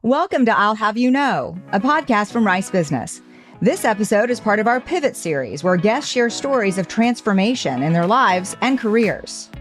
Welcome to I'll Have You Know, a podcast from Rice Business. This episode is part of our Pivot series, where guests share stories of transformation in their lives and careers.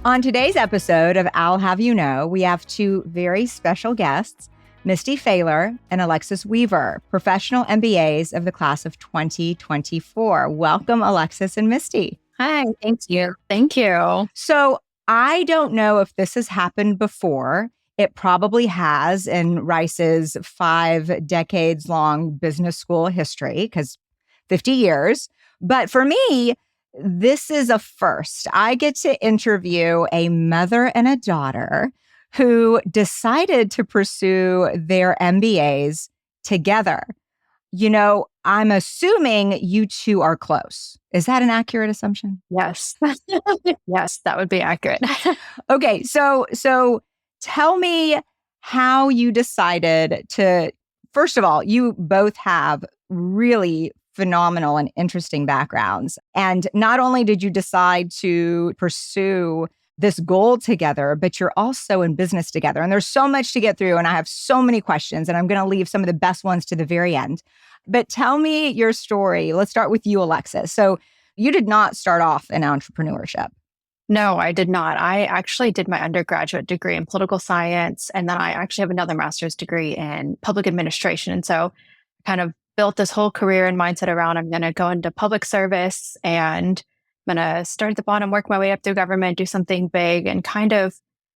On today's episode of I'll Have You Know, we have two very special guests, Misty Fehler and Alexis Weaver, professional MBAs of the class of 2024. Welcome, Alexis and Misty. Hi, thank you. Thank you. So I don't know if this has happened before. It probably has in Rice's 5 decades long business school history, because 50 years. But for me, this is a first. I get to interview a mother and a daughter who decided to pursue their MBAs together. You know, I'm assuming you two are close. Is that an accurate assumption? Yes. Yes, that would be accurate. Okay, so tell me how you decided to, first of all, you both have really phenomenal and interesting backgrounds. And not only did you decide to pursue this goal together, but you're also in business together. And there's so much to get through. And I have so many questions, and I'm going to leave some of the best ones to the very end. But tell me your story. Let's start with you, Alexis. So you did not start off in entrepreneurship. No, I did not. I actually did my undergraduate degree in political science, and then I actually have another master's degree in public administration. And so I kind of built this whole career and mindset around I'm going to go into public service and I'm going to start at the bottom, work my way up through government, do something big, and kind of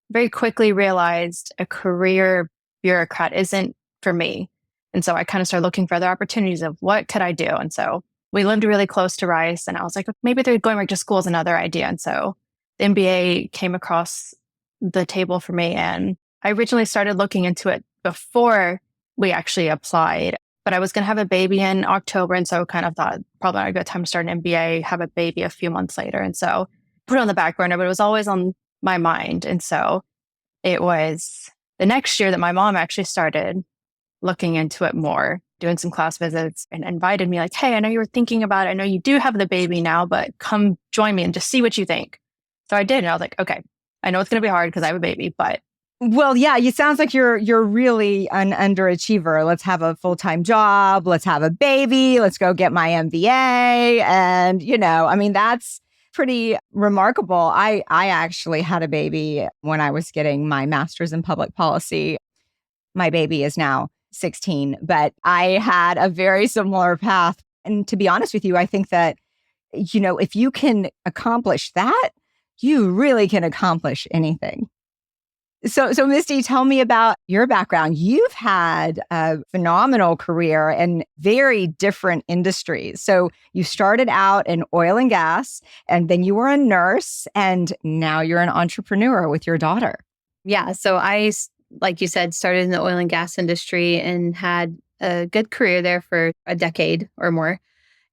very quickly realized a career bureaucrat isn't for me. And so I kind of started looking for other opportunities of what could I do? And so we lived really close to Rice, and I was like, maybe they're going right to school is another idea. And so the MBA came across the table for me. And I originally started looking into it before we actually applied, but I was going to have a baby in October. And so kind of thought probably not a good time to start an MBA, have a baby a few months later. And so put it on the back burner, but it was always on my mind. And so it was the next year that my mom actually started looking into it more, doing some class visits, and invited me like, hey, I know you were thinking about it. I know you do have the baby now, but come join me and just see what you think. So I did. And I was like, okay, I know it's going to be hard because I have a baby, but. Well, yeah, it sounds like you're really an underachiever. Let's have a full-time job. Let's have a baby. Let's go get my MBA. And, that's pretty remarkable. I actually had a baby when I was getting my master's in public policy. My baby is now 16, but I had a very similar path. And to be honest with you, I think that, if you can accomplish that, you really can accomplish anything. So Misty, tell me about your background. You've had a phenomenal career in very different industries. So you started out in oil and gas, and then you were a nurse, and now you're an entrepreneur with your daughter. Yeah. So I, like you said, started in the oil and gas industry and had a good career there for a decade or more.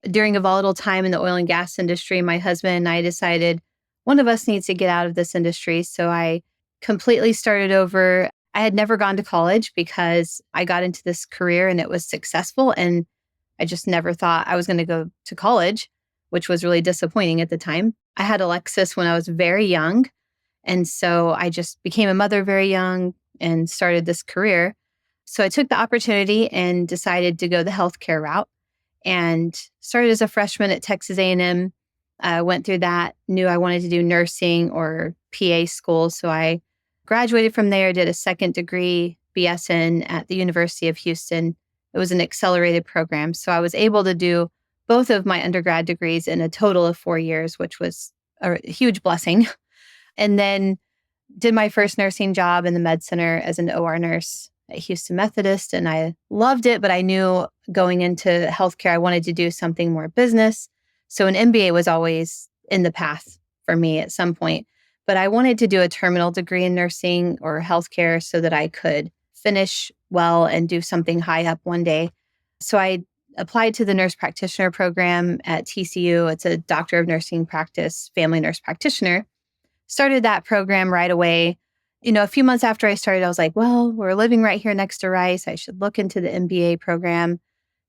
During a volatile time in the oil and gas industry, my husband and I decided one of us needs to get out of this industry. So I completely started over. I had never gone to college because I got into this career and it was successful. And I just never thought I was going to go to college, which was really disappointing at the time. I had Alexis when I was very young. And so I just became a mother very young and started this career. So I took the opportunity and decided to go the healthcare route and started as a freshman at Texas A&M. Went through that, knew I wanted to do nursing or PA school. So I graduated from there, did a second degree BSN at the University of Houston. It was an accelerated program. So I was able to do both of my undergrad degrees in a total of 4 years, which was a huge blessing. And then did my first nursing job in the med center as an OR nurse at Houston Methodist. And I loved it, but I knew going into healthcare, I wanted to do something more business. So an MBA was always in the path for me at some point. But I wanted to do a terminal degree in nursing or healthcare so that I could finish well and do something high up one day. So I applied to the nurse practitioner program at TCU. It's a doctor of nursing practice, family nurse practitioner. Started that program right away. A few months after I started, I was like, well, we're living right here next to Rice. I should look into the MBA program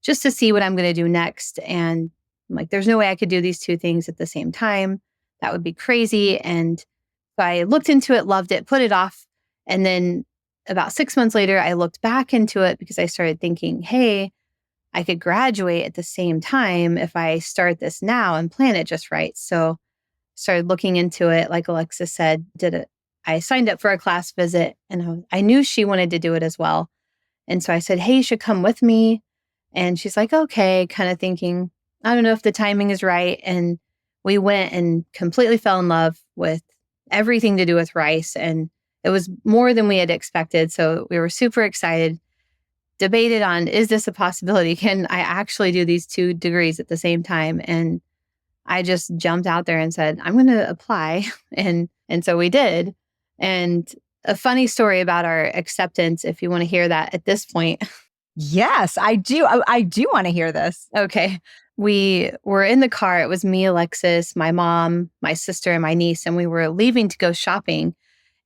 just to see what I'm going to do next. And I'm like, there's no way I could do these two things at the same time. That would be crazy. And so I looked into it, loved it, put it off. And then about 6 months later, I looked back into it because I started thinking, hey, I could graduate at the same time if I start this now and plan it just right. So started looking into it. Like Alexis said, I signed up for a class visit and I knew she wanted to do it as well. And so I said, hey, you should come with me. And she's like, okay, kind of thinking, I don't know if the timing is right. And we went and completely fell in love with everything to do with rice. And it was more than we had expected. So we were super excited, debated on, is this a possibility? Can I actually do these 2 degrees at the same time? And I just jumped out there and said, I'm going to apply. And so we did. And a funny story about our acceptance, if you want to hear that at this point. Yes, I do. I do want to hear this. Okay. We were in the car. It was me, Alexis, my mom, my sister, and my niece. And we were leaving to go shopping.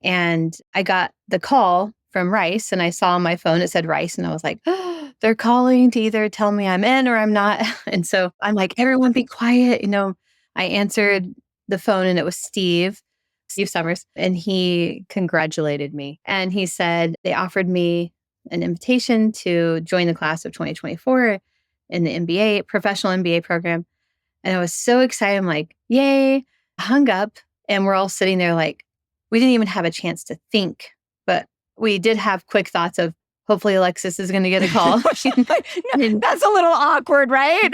And I got the call from Rice and I saw on my phone, it said Rice. And I was like, oh, they're calling to either tell me I'm in or I'm not. And so I'm like, everyone be quiet. I answered the phone and it was Steve Summers. And he congratulated me. And he said they offered me an invitation to join the class of 2024 in the MBA, Professional MBA program. And I was so excited. I'm like, yay. I hung up and we're all sitting there like, we didn't even have a chance to think, but we did have quick thoughts of hopefully Alexis is going to get a call. That's a little awkward, right?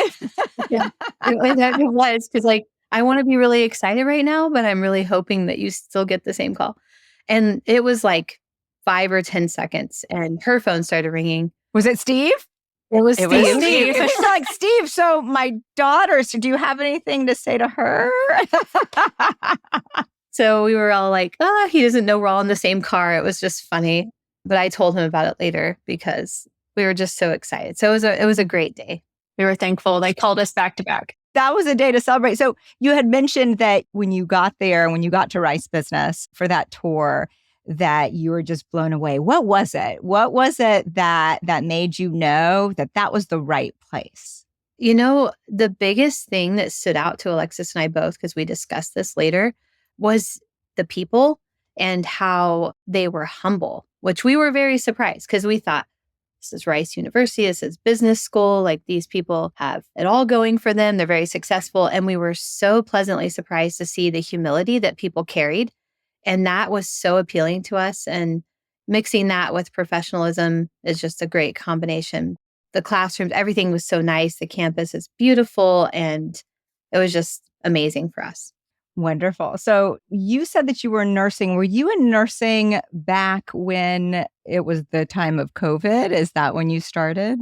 Yeah, it was because I want to be really excited right now, but I'm really hoping that you still get the same call. And it was like 5 or 10 seconds and her phone started ringing. Was it Steve? It was Steve. She's like, Steve, so my daughter, so do you have anything to say to her? So we were all like, he doesn't know we're all in the same car. It was just funny. But I told him about it later because we were just so excited. So it was a great day. We were thankful. They called us back to back. That was a day to celebrate. So you had mentioned that when you got there, when you got to Rice Business for that tour, that you were just blown away. What was it? What was it that made you know that was the right place? The biggest thing that stood out to Alexis and I both, because we discussed this later, was the people and how they were humble, which we were very surprised because we thought, this is Rice University, this is business school. Like these people have it all going for them. They're very successful. And we were so pleasantly surprised to see the humility that people carried. And that was so appealing to us. And mixing that with professionalism is just a great combination. The classrooms, everything was so nice. The campus is beautiful. And it was just amazing for us. Wonderful. So you said that you were in nursing. Were you in nursing back when it was the time of COVID? Is that when you started?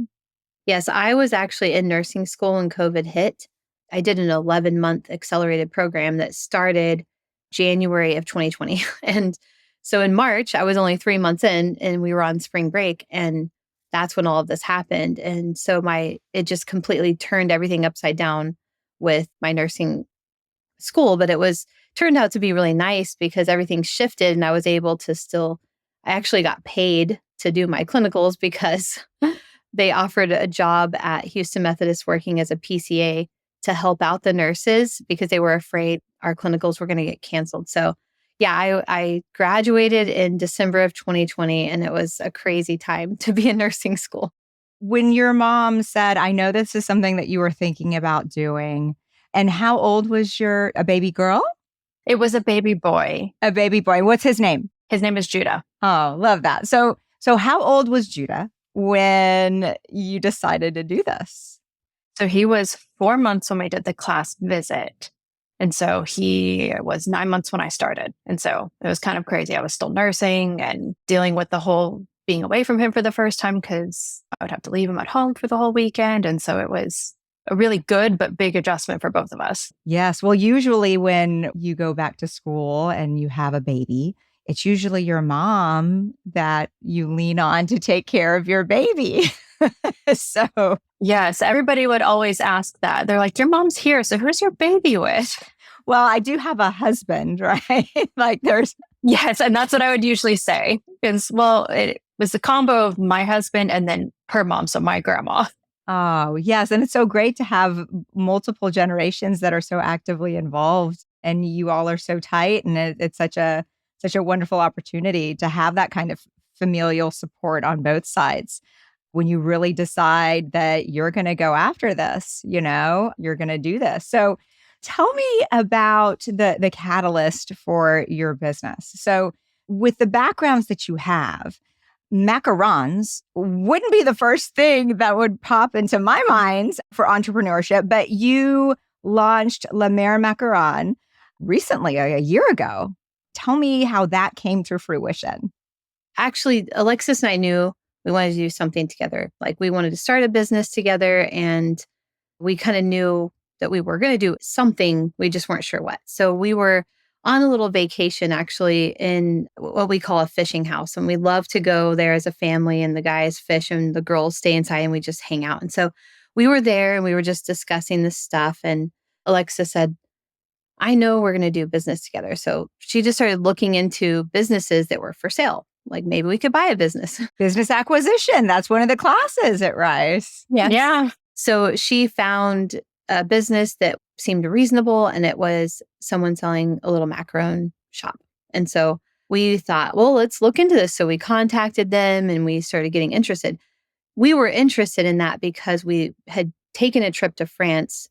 Yes, I was actually in nursing school when COVID hit. I did an 11-month accelerated program that started January of 2020. And so in March, I was only 3 months in and we were on spring break. And that's when all of this happened. And so it just completely turned everything upside down with my nursing school, but turned out to be really nice because everything shifted and I was able to I actually got paid to do my clinicals because they offered a job at Houston Methodist working as a PCA to help out the nurses because they were afraid our clinicals were going to get canceled. So yeah, I graduated in December of 2020 and it was a crazy time to be in nursing school. When your mom said, I know this is something that you were thinking about doing, and how old was a baby girl? It was a baby boy. A baby boy. What's his name? His name is Judah. Oh, love that. So how old was Judah when you decided to do this? So he was 4 months when we did the class visit. And so he was 9 months when I started. And so it was kind of crazy. I was still nursing and dealing with the whole being away from him for the first time because I would have to leave him at home for the whole weekend. And so it was a really good but big adjustment for both of us. Yes. Well, usually when you go back to school and you have a baby, it's usually your mom that you lean on to take care of your baby. So yes, everybody would always ask that. They're like, your mom's here, so who's your baby with? Well, I do have a husband, right? Yes, and that's what I would usually say. Because, it was a combo of my husband and then her mom, so my grandma. Oh, yes. And it's so great to have multiple generations that are so actively involved and you all are so tight. And it's such a wonderful opportunity to have that kind of familial support on both sides. When you really decide that you're going to go after this, you're going to do this. So tell me about the catalyst for your business. So with the backgrounds that you have, macarons wouldn't be the first thing that would pop into my mind for entrepreneurship, but you launched Mer Macaron recently, a year ago. Tell me how that came to fruition. Actually, Alexis and I knew we wanted to do something together. Like we wanted to start a business together, and we kind of knew that we were going to do something. We just weren't sure what. So we were on a little vacation actually in what we call a fishing house. And we love to go there as a family, and the guys fish and the girls stay inside and we just hang out. And so we were there and we were just discussing this stuff. And Alexa said, I know we're going to do business together. So she just started looking into businesses that were for sale. Like maybe we could buy a business. Business acquisition. That's one of the classes at Rice. Yes. Yeah. So she found a business that seemed reasonable, and it was someone selling a little macaron shop. And so we thought, well, let's look into this. So we contacted them and we started getting interested. We were interested in that because we had taken a trip to France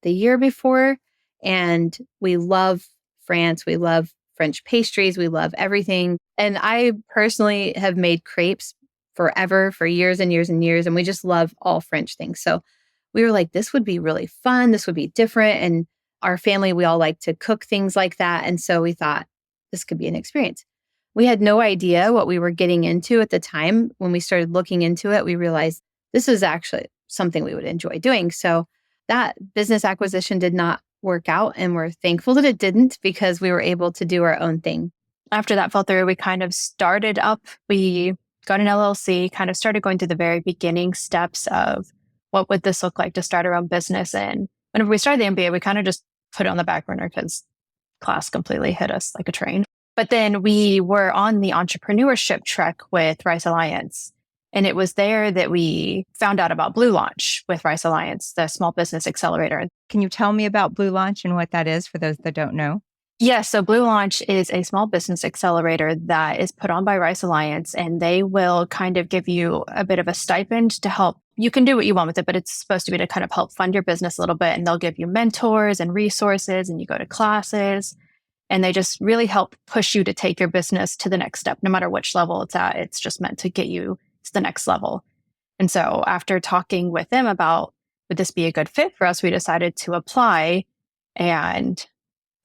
the year before, and we love France. We love French pastries. We love everything. And I personally have made crepes forever, for years and years and years. And we just love all French things. So we were like, this would be really fun. This would be different. And our family, we all like to cook things like that. And so we thought this could be an experience. We had no idea what we were getting into at the time. When we started looking into it, we realized this is actually something we would enjoy doing. So that business acquisition did not work out. And we're thankful that it didn't, because we were able to do our own thing. After that fell through, we kind of started up. We got an LLC, kind of started going through the very beginning steps of what would this look like to start our own business. And whenever we started the MBA, we kind of just put it on the back burner because class completely hit us like a train. But then we were on the entrepreneurship trek with Rice Alliance. And it was there that we found out about Blue Launch with Rice Alliance, the small business accelerator. Can you tell me about Blue Launch and what that is for those that don't know? Yes. So Blue Launch is a small business accelerator that is put on by Rice Alliance, and they will kind of give you a bit of a stipend to help. You can do what you want with it, but it's supposed to be to kind of help fund your business a little bit. And they'll give you mentors and resources, and you go to classes, and they just really help push you to take your business to the next step. No matter which level it's at, it's just meant to get you to the next level. And so after talking with them about, would this be a good fit for us, we decided to apply. And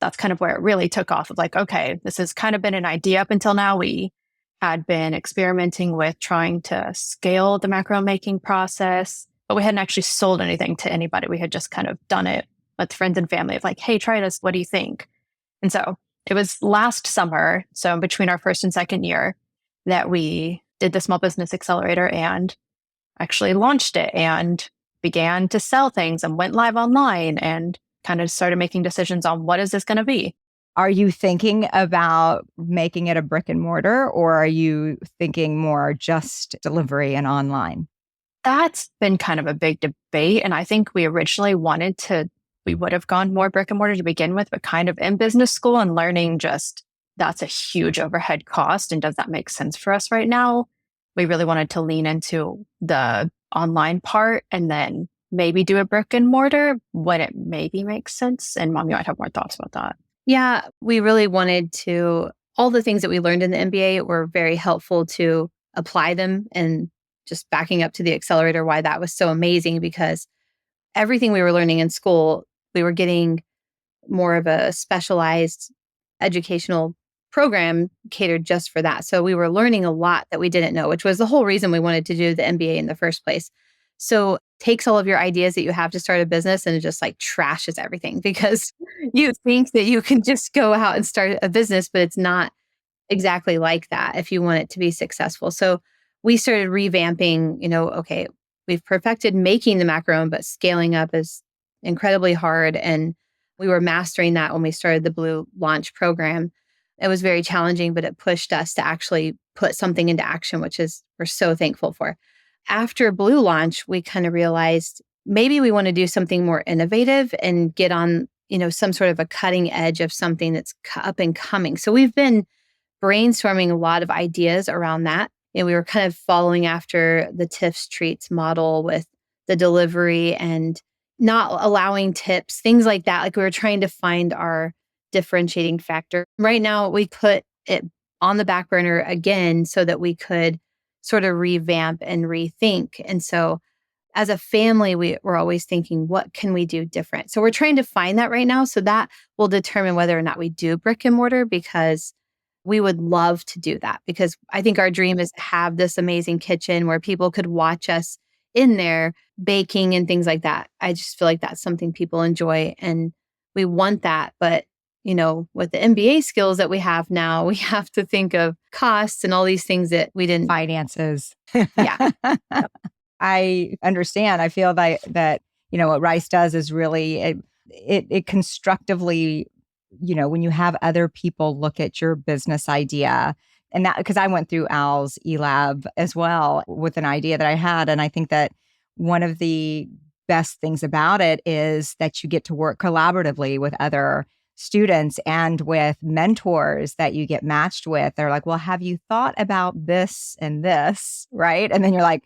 that's kind of where it really took off of like, okay, this has kind of been an idea up until now. We had been experimenting with trying to scale the macaron making process, but we hadn't actually sold anything to anybody. We had just kind of done it with friends and family of like, hey, try this. What do you think? And so it was last summer, so between our first and second year, that we did the small business accelerator and actually launched it and began to sell things and went live online and kind of started making decisions on what is this going to be. Are you thinking about making it a brick and mortar, or are you thinking more just delivery and online? That's been kind of a big debate. And I think we originally we would have gone more brick and mortar to begin with, but kind of in business school and learning just that's a huge overhead cost. And does that make sense for us right now? We really wanted to lean into the online part and then maybe do a brick and mortar when it maybe makes sense. And Mom, you might have more thoughts about that. Yeah, we really wanted to, all the things that we learned in the MBA were very helpful to apply them, and just backing up to the accelerator, why that was so amazing, because everything we were learning in school, we were getting more of a specialized educational program catered just for that. So we were learning a lot that we didn't know, which was the whole reason we wanted to do the MBA in the first place. So takes all of your ideas that you have to start a business and it just like trashes everything, because you think that you can just go out and start a business, but it's not exactly like that if you want it to be successful. So we started revamping, okay, we've perfected making the macaron, but scaling up is incredibly hard. And we were mastering that when we started the Blue Launch program. It was very challenging, but it pushed us to actually put something into action, which is we're so thankful for. After Blue Launch, we kind of realized maybe we want to do something more innovative and get on, some sort of a cutting edge of something that's up and coming. So we've been brainstorming a lot of ideas around that. we were kind of following after the Tiff's Treats model with the delivery and not allowing tips, things like that. Like we were trying to find our differentiating factor. Right now, we put it on the back burner again so that we could sort of revamp and rethink. And so as a family, we're always thinking, what can we do different? So we're trying to find that right now. So that will determine whether or not we do brick and mortar, because we would love to do that, because I think our dream is to have this amazing kitchen where people could watch us in there baking and things like that. I just feel like that's something people enjoy and we want that. But, with the MBA skills that we have now, we have to think of costs and all these things that we didn't. Finances. Yeah. I understand. I feel that what Rice does is really it constructively, when you have other people look at your business idea, and that because I went through Al's eLab as well with an idea that I had, and I think that one of the best things about it is that you get to work collaboratively with other students and with mentors that you get matched with. They're like, well, have you thought about this and this, right? And then you're like,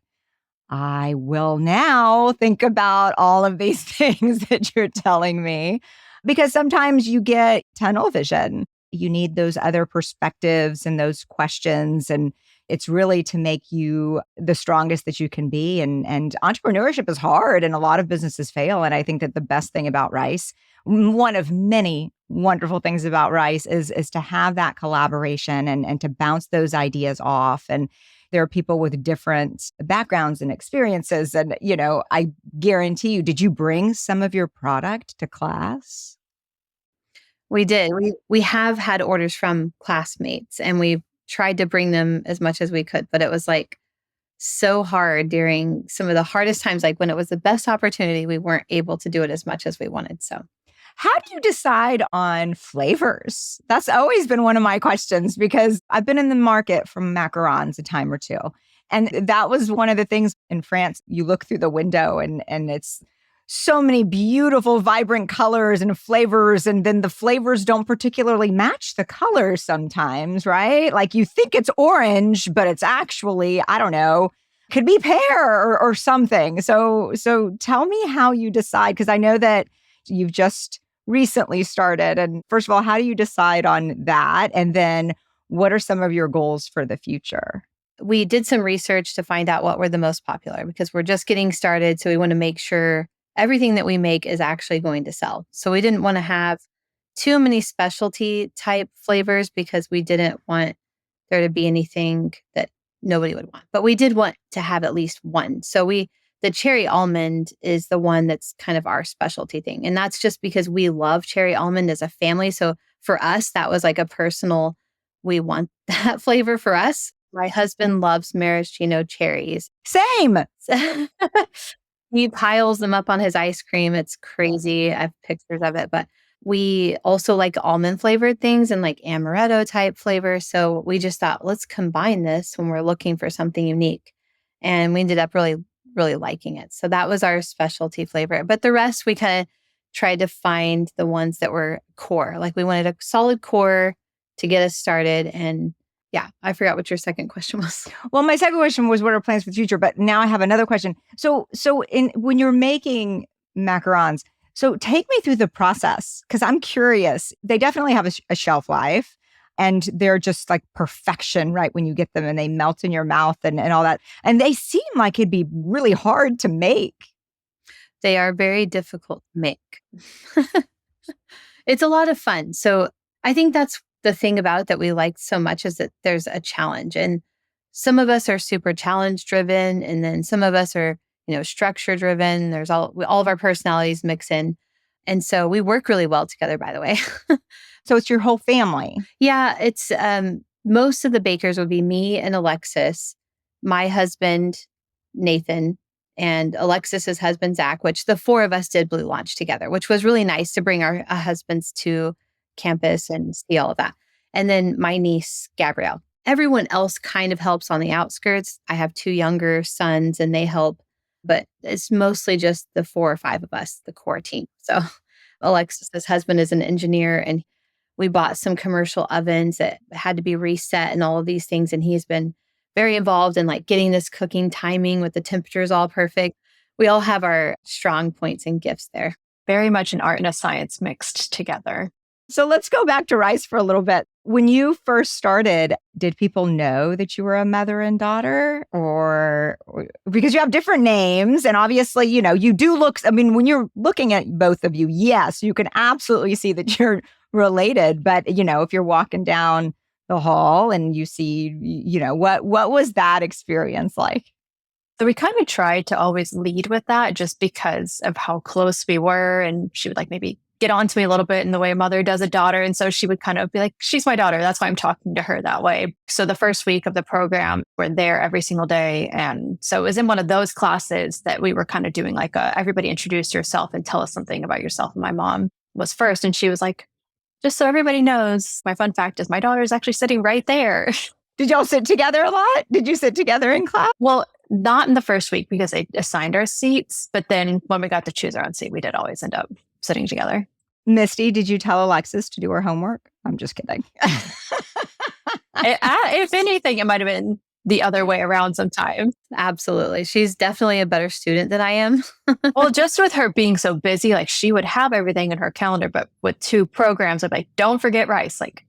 I will now think about all of these things that you're telling me, because sometimes you get tunnel vision. You need those other perspectives and those questions. And it's really to make you the strongest that you can be. And entrepreneurship is hard and a lot of businesses fail. And I think that the best thing about Rice, one of many wonderful things about Rice is to have that collaboration and to bounce those ideas off. And there are people with different backgrounds and experiences. And, I guarantee you, did you bring some of your product to class? We did. We have had orders from classmates and we've tried to bring them as much as we could, but it was like so hard during some of the hardest times, like when it was the best opportunity, we weren't able to do it as much as we wanted. So how do you decide on flavors? That's always been one of my questions, because I've been in the market from macarons a time or two. And that was one of the things in France. You look through the window and it's so many beautiful, vibrant colors and flavors. And then the flavors don't particularly match the colors sometimes, right? Like you think it's orange, but it's actually, I don't know, could be pear or something. So tell me how you decide, because I know that you've just recently started. And first of all, how do you decide on that? And then what are some of your goals for the future? We did some research to find out what were the most popular, because we're just getting started. So we want to make sure everything that we make is actually going to sell. So we didn't want to have too many specialty type flavors, because we didn't want there to be anything that nobody would want. But we did want to have at least one. So the cherry almond is the one that's kind of our specialty thing. And that's just because we love cherry almond as a family. So for us, that was like a personal, we want that flavor for us. My husband loves maraschino cherries. Same. He piles them up on his ice cream. It's crazy. I have pictures of it. But we also like almond flavored things and like amaretto type flavor. So we just thought, let's combine this when we're looking for something unique. And we ended up really, really liking it. So that was our specialty flavor. But the rest, we kind of tried to find the ones that were core. Like we wanted a solid core to get us started. And yeah, I forgot what your second question was. Well, my second question was what are plans for the future? But now I have another question. So when you're making macarons, so take me through the process, because I'm curious. They definitely have a shelf life and they're just like perfection, right? When you get them and they melt in your mouth and all that. And they seem like it'd be really hard to make. They are very difficult to make. It's a lot of fun. So I think that's the thing about it that we like so much, is that there's a challenge. And some of us are super challenge driven. And then some of us are, structure driven. There's all of our personalities mix in. And so we work really well together, by the way. So it's your whole family. Yeah, it's most of the bakers would be me and Alexis, my husband, Nathan, and Alexis's husband, Zach, which the four of us did Blue Launch together, which was really nice to bring our husbands to campus and see all of that. And then my niece, Gabrielle. Everyone else kind of helps on the outskirts. I have two younger sons and they help, but it's mostly just the 4 or 5 of us, the core team. So Alexis's husband is an engineer and we bought some commercial ovens that had to be reset and all of these things. And he's been very involved in like getting this cooking timing with the temperatures all perfect. We all have our strong points and gifts there. Very much an art and a science mixed together. So let's go back to rice for a little bit. When you first started, did people know that you were a mother and daughter, or because you have different names and obviously, you do look, I mean, when you're looking at both of you, yes, you can absolutely see that you're related. But, if you're walking down the hall and you see, what was that experience like? So we kind of tried to always lead with that just because of how close we were. And she would like maybe get on to me a little bit in the way a mother does a daughter. And so she would kind of be like, she's my daughter. That's why I'm talking to her that way. So the first week of the program, we're there every single day. And so it was in one of those classes that we were kind of doing like everybody introduce yourself and tell us something about yourself. And my mom was first. And she was like, just so everybody knows, my fun fact is my daughter is actually sitting right there. Did y'all sit together a lot? Did you sit together in class? Well, not in the first week because they assigned our seats. But then when we got to choose our own seat, we did always end up sitting together. Misty, did you tell Alexis to do her homework? I'm just kidding. If anything, it might have been the other way around sometimes. Absolutely. She's definitely a better student than I am. Well, just with her being so busy, like she would have everything in her calendar, but with 2 programs, I'd be like, don't forget rice. Like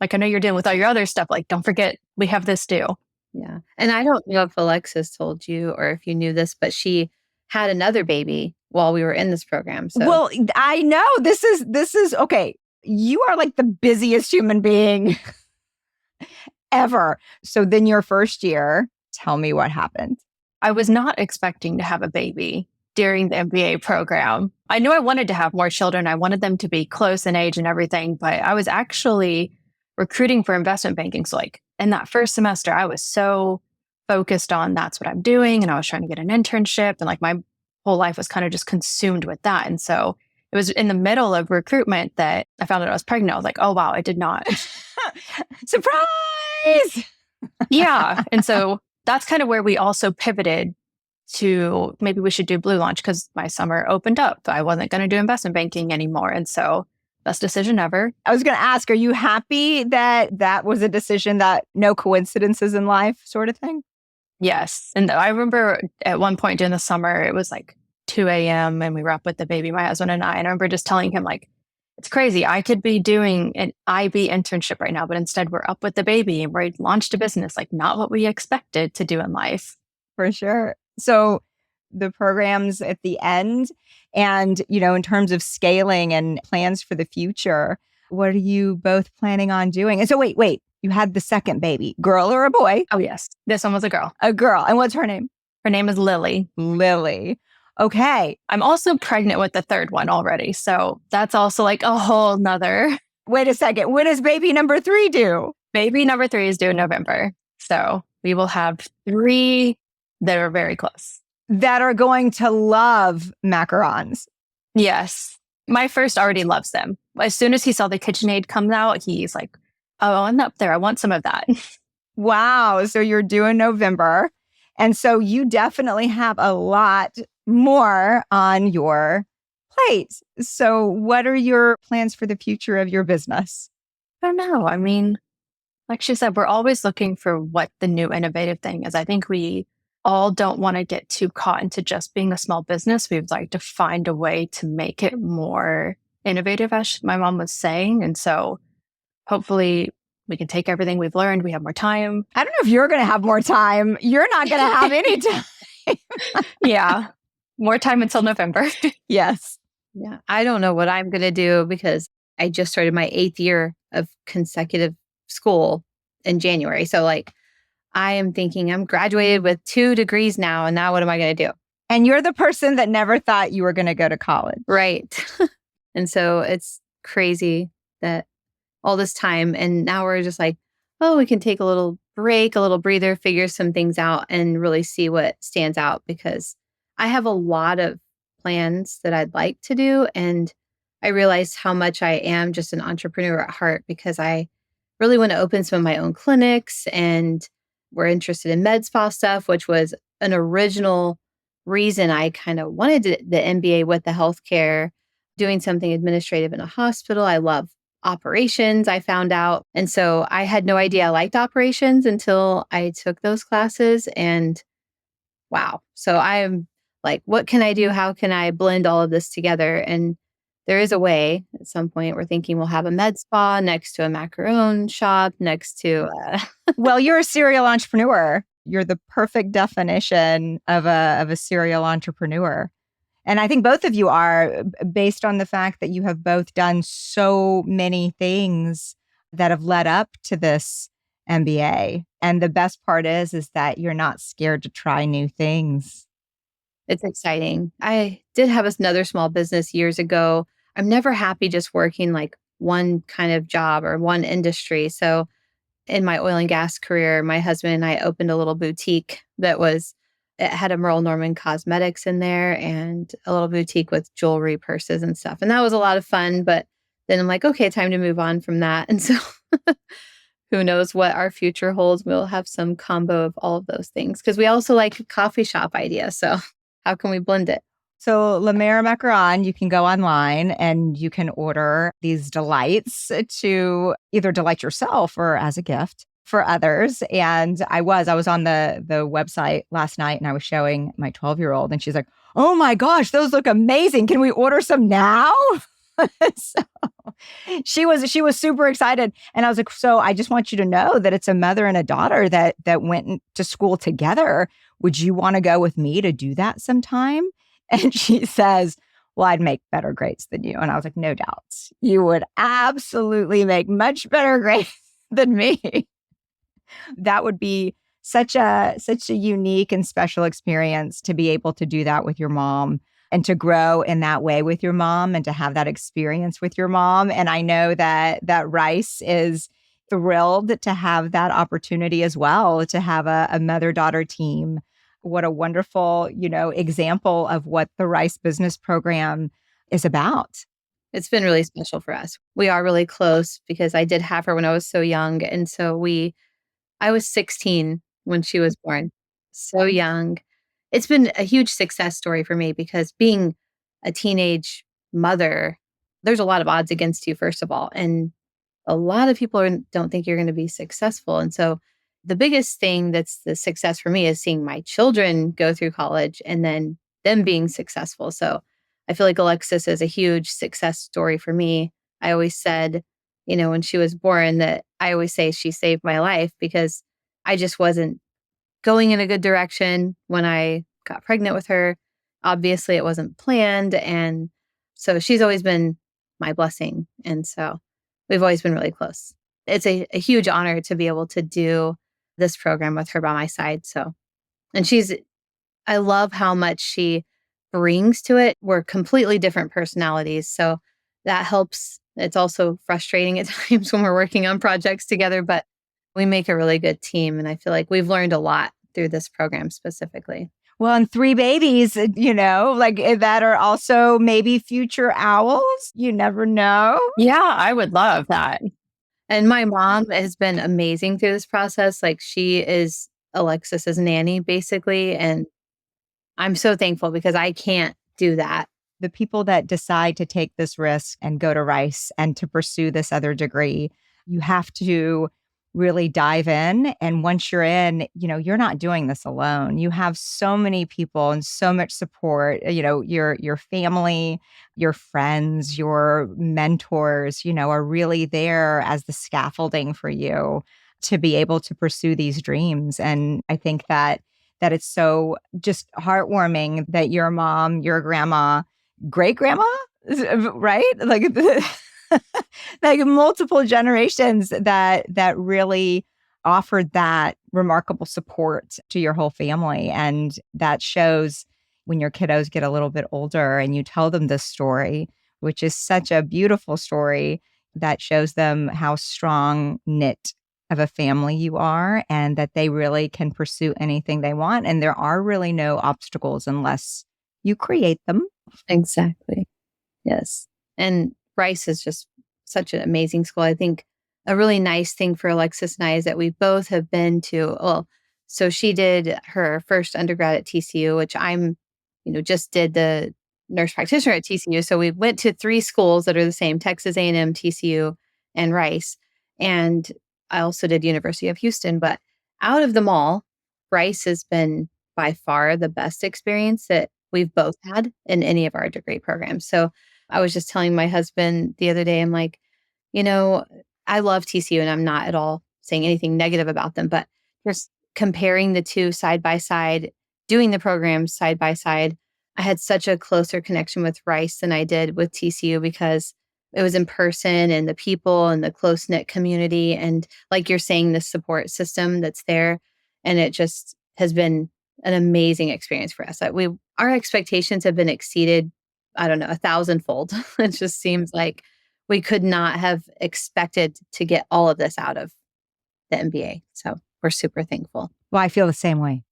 I know you're dealing with all your other stuff. Like, don't forget we have this too. Yeah. And I don't know if Alexis told you or if you knew this, but she had another baby while we were in this program. So well, I know this is okay. You are like the busiest human being ever. So then your first year, tell me what happened. I was not expecting to have a baby during the MBA program. I knew I wanted to have more children. I wanted them to be close in age and everything, but I was actually recruiting for investment banking. So like in that first semester, I was so focused on that's what I'm doing. And I was trying to get an internship and like my whole life was kind of just consumed with that. And so it was in the middle of recruitment that I found out I was pregnant. I was like, oh, wow, I did not. Surprise! Yeah. And so that's kind of where we also pivoted to maybe we should do Blue Launch because my summer opened up. I wasn't going to do investment banking anymore. And so best decision ever. I was going to ask, are you happy that that was a decision that no coincidences in life sort of thing? Yes. And I remember at one point during the summer, it was like 2 a.m. and we were up with the baby, my husband and I. And I remember just telling him like, it's crazy. I could be doing an IB internship right now, but instead we're up with the baby and we launched a business, like not what we expected to do in life. For sure. So the programs at the end and, in terms of scaling and plans for the future, what are you both planning on doing? And so wait, you had the second baby, girl or a boy? Oh, yes. This one was a girl. A girl. And what's her name? Her name is Lily. Lily. Okay. I'm also pregnant with the third one already. So that's also like a whole nother. Wait a second. When does baby number 3 due? Baby number 3 is due in November. So we will have 3 that are very close. That are going to love macarons. Yes. My first already loves them. As soon as he saw the KitchenAid come out, he's like, oh, I'm up there. I want some of that. Wow. So you're due in November. And so you definitely have a lot more on your plate. So what are your plans for the future of your business? I don't know. I mean, like she said, we're always looking for what the new innovative thing is. I think we all don't want to get too caught into just being a small business. We'd like to find a way to make it more innovative, as my mom was saying. And so hopefully we can take everything we've learned. We have more time. I don't know if you're going to have more time. You're not going to have any time. Yeah. More time until November. Yes. Yeah. I don't know what I'm going to do because I just started my 8th year of consecutive school in January. So like I am thinking I'm graduated with 2 degrees now. And now what am I going to do? And you're the person that never thought you were going to go to college. Right. And so it's crazy that all this time. And now we're just like, oh, we can take a little break, a little breather, figure some things out and really see what stands out because I have a lot of plans that I'd like to do. And I realized how much I am just an entrepreneur at heart because I really want to open some of my own clinics and we're interested in med spa stuff, which was an original reason I kind of wanted the MBA with the healthcare, doing something administrative in a hospital. I love operations, I found out. And so I had no idea I liked operations until I took those classes. And wow. So I'm like, what can I do? How can I blend all of this together? And there is a way. At some point, we're thinking we'll have a med spa next to a macaron shop, next to Well, you're a serial entrepreneur. You're the perfect definition of a serial entrepreneur. And I think both of you are, based on the fact that you have both done so many things that have led up to this MBA. And the best part is that you're not scared to try new things. It's exciting. I did have another small business years ago. I'm never happy just working like one kind of job or one industry. So in my oil and gas career, my husband and I opened a little boutique it had a Merle Norman cosmetics in there and a little boutique with jewelry, purses and stuff. And that was a lot of fun. But then I'm like, okay, time to move on from that. And so who knows what our future holds. We'll have some combo of all of those things because we also like a coffee shop idea. So how can we blend it? So Mer Macaron, you can go online and you can order these delights to either delight yourself or as a gift for others. And I was on the website last night and I was showing my 12-year-old and she's like, oh my gosh, those look amazing. Can we order some now? So she was super excited. And I was like, so I just want you to know that it's a mother and a daughter that went to school together. Would you want to go with me to do that sometime? And she says, well, I'd make better grades than you. And I was like, no doubts. You would absolutely make much better grades than me. That would be such a unique and special experience to be able to do that with your mom and to grow in that way with your mom and to have that experience with your mom. And I know that Rice is thrilled to have that opportunity as well, to have a mother-daughter team. What a wonderful, example of what the Rice Business Program is about. It's been really special for us. We are really close because I did have her when I was so young. And so I was 16 when she was born, so young. It's been a huge success story for me because being a teenage mother, there's a lot of odds against you, first of all. And a lot of people don't think you're going to be successful. And so the biggest thing that's the success for me is seeing my children go through college and then them being successful. So I feel like Alexis is a huge success story for me. I always said, when she was born, that I always say she saved my life because I just wasn't going in a good direction when I got pregnant with her. Obviously, it wasn't planned. And so she's always been my blessing. And so we've always been really close. It's a huge honor to be able to do this program with her by my side. So, and I love how much she brings to it. We're completely different personalities. So that helps. It's also frustrating at times when we're working on projects together, but we make a really good team. And I feel like we've learned a lot through this program specifically. Well, and 3 babies, that are also maybe future owls. You never know. Yeah, I would love that. And my mom has been amazing through this process. Like she is Alexis's nanny, basically. And I'm so thankful because I can't do that. The people that decide to take this risk and go to Rice and to pursue this other degree, you have to really dive in. And once you're in, you're not doing this alone. You have so many people and so much support, your family, your friends, your mentors, are really there as the scaffolding for you to be able to pursue these dreams. And I think that it's so just heartwarming that your mom, your grandma, great grandma, right? Like multiple generations that really offered that remarkable support to your whole family. And that shows when your kiddos get a little bit older and you tell them this story, which is such a beautiful story that shows them how strong knit of a family you are and that they really can pursue anything they want. And there are really no obstacles unless you create them. Exactly. Yes. And Rice is just such an amazing school. I think a really nice thing for Alexis and I is that we both have been so she did her first undergrad at TCU, which I'm, just did the nurse practitioner at TCU. So we went to 3 schools that are the same, Texas A&M, TCU, and Rice. And I also did University of Houston. But out of them all, Rice has been by far the best experience that we've both had in any of our degree programs. So I was just telling my husband the other day, I'm like, you know, I love TCU and I'm not at all saying anything negative about them, but just comparing the two side by side, doing the programs side by side, I had such a closer connection with Rice than I did with TCU because it was in person and the people and the close knit community. And like you're saying, the support system that's there. And it just has been an amazing experience for us. Our expectations have been exceeded, I don't know, 1,000-fold. It just seems like we could not have expected to get all of this out of the MBA. So we're super thankful. Well, I feel the same way.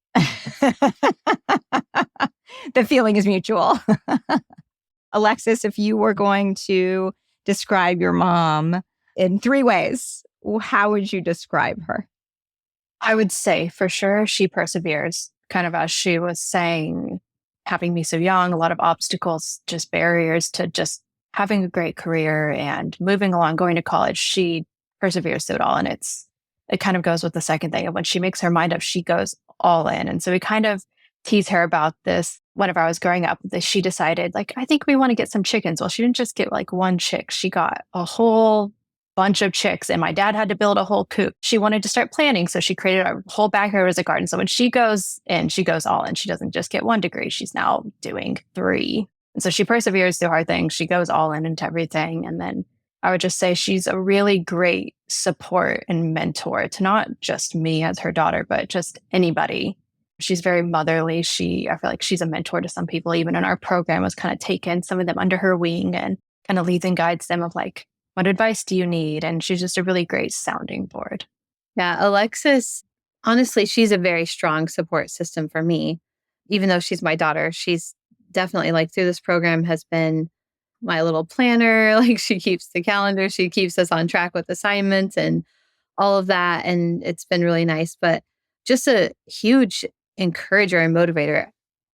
The feeling is mutual. Alexis, if you were going to describe your mom in 3 ways, how would you describe her? I would say for sure she perseveres, kind of as she was saying, having me so young, a lot of obstacles, just barriers to just having a great career and moving along, going to college. She perseveres through it all. And it kind of goes with the second thing. And when she makes her mind up, she goes all in. And so we kind of tease her about this. Whenever I was growing up, she decided, like, I think we want to get some chickens. Well, she didn't just get like one chick. She got a whole bunch of chicks, and my dad had to build a whole coop. She wanted to start planting, so she created a whole backyard as a garden. So when she goes in, she goes all in. She doesn't just get 1 degree. She's now doing 3. And so she perseveres through hard things. She goes all in into everything. And then I would just say she's a really great support and mentor to not just me as her daughter, but just anybody. She's very motherly. I feel like she's a mentor to some people. Even in our program, was kind of taken some of them under her wing and kind of leads and guides them of like, what advice do you need? And she's just a really great sounding board. Yeah, Alexis, honestly, she's a very strong support system for me. Even though she's my daughter, she's definitely like through this program has been my little planner. Like she keeps the calendar, she keeps us on track with assignments and all of that. And it's been really nice, but just a huge encourager and motivator.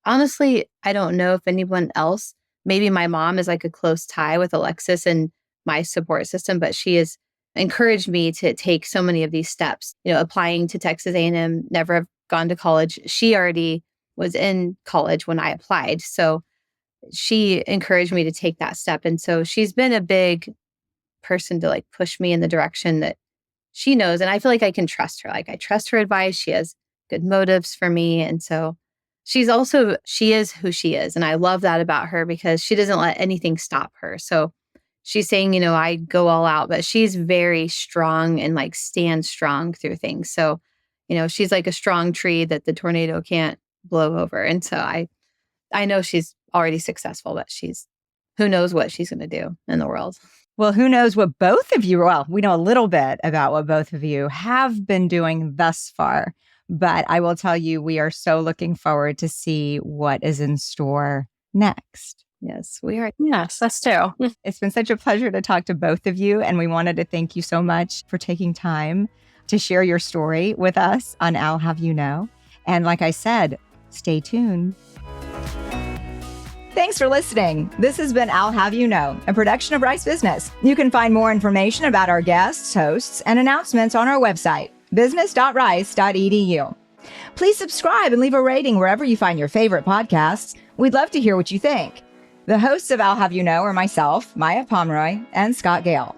Honestly, I don't know if anyone else, maybe my mom is like a close tie with Alexis and my support system, but she has encouraged me to take so many of these steps, applying to Texas A&M, never have gone to college. She already was in college when I applied. So she encouraged me to take that step. And so she's been a big person to like push me in the direction that she knows. And I feel like I can trust her. Like I trust her advice. She has good motives for me. And so she is who she is. And I love that about her because she doesn't let anything stop her. So she's saying, I go all out, but she's very strong and like stands strong through things. So, she's like a strong tree that the tornado can't blow over. And so I know she's already successful, but who knows what she's going to do in the world. Well, who knows what both of you, we know a little bit about what both of you have been doing thus far, but I will tell you, we are so looking forward to see what is in store next. Yes, we are. Yes, us too. It's been such a pleasure to talk to both of you, and we wanted to thank you so much for taking time to share your story with us on I'll Have You Know. And like I said, stay tuned. Thanks for listening. This has been I'll Have You Know, a production of Rice Business. You can find more information about our guests, hosts, and announcements on our website, business.rice.edu. Please subscribe and leave a rating wherever you find your favorite podcasts. We'd love to hear what you think. The hosts of I'll Have You Know are myself, Maya Pomroy, and Scott Gale.